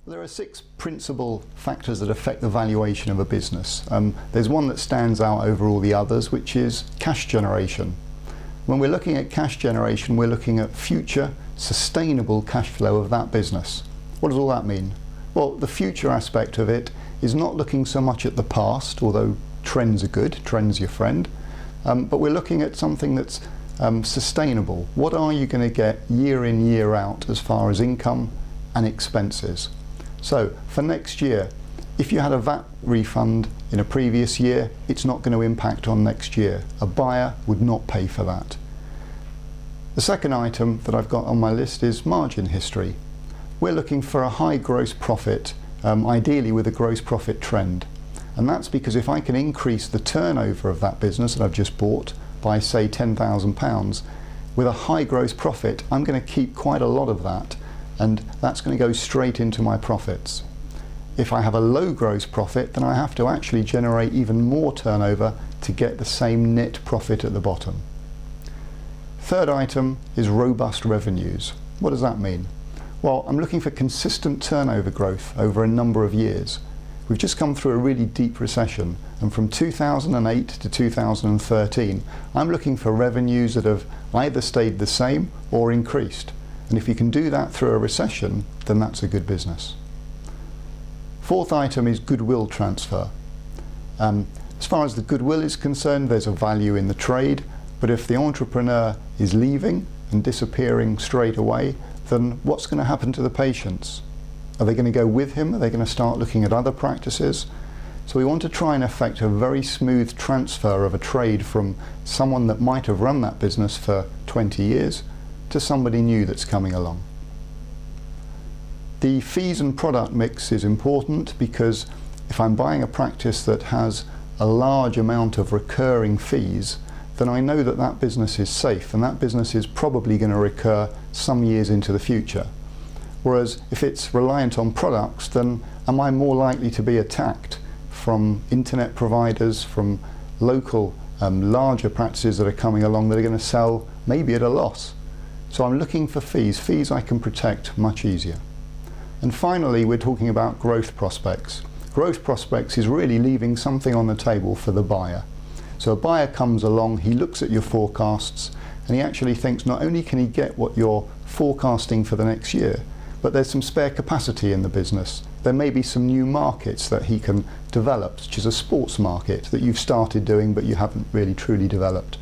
There are 6 principal factors that affect the valuation of a business. There's one that stands out over all the others, which is cash generation. When we're looking at cash generation, we're looking at future sustainable cash flow of that business. What does all that mean? Well, the future aspect of it is not looking so much at the past, although trends are good, trends your friend, but we're looking at something that's sustainable. What are you going to get year in, year out as far as income and expenses? So for next year, if you had a VAT refund in a previous year, it's not going to impact on next year. A buyer would not pay for that. The second item that I've got on my list is margin history. We're looking for a high gross profit, ideally with a gross profit trend. And that's because if I can increase the turnover of that business that I've just bought by, say, £10,000, with a high gross profit, I'm going to keep quite a lot of that, and that's going to go straight into my profits. If I have a low gross profit, then I have to actually generate even more turnover to get the same net profit at the bottom. Third item is robust revenues. What does that mean? Well, I'm looking for consistent turnover growth over a number of years. We've just come through a really deep recession, and from 2008 to 2013, I'm looking for revenues that have either stayed the same or increased. And if you can do that through a recession, then that's a good business. Fourth item is goodwill transfer. As far as the goodwill is concerned, there's a value in the trade, but if the entrepreneur is leaving and disappearing straight away, then what's going to happen to the patients? Are they going to go with him? Are they going to start looking at other practices? So we want to try and effect a very smooth transfer of a trade from someone that might have run that business for 20 years to somebody new that's coming along. The fees and product mix is important because if I'm buying a practice that has a large amount of recurring fees, then I know that that business is safe and that business is probably going to recur some years into the future. Whereas if it's reliant on products, then am I more likely to be attacked from internet providers, from local larger practices that are coming along that are going to sell maybe at a loss? So I'm looking for fees. Fees I can protect much easier. And finally, we're talking about growth prospects. Growth prospects is really leaving something on the table for the buyer. So a buyer comes along, he looks at your forecasts, and he actually thinks not only can he get what you're forecasting for the next year, but there's some spare capacity in the business. There may be some new markets that he can develop, such as a sports market that you've started doing but you haven't really truly developed.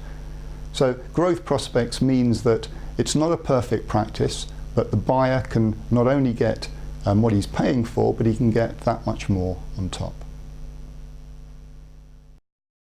So growth prospects means that it's not a perfect practice, but the buyer can not only get what he's paying for, but he can get that much more on top.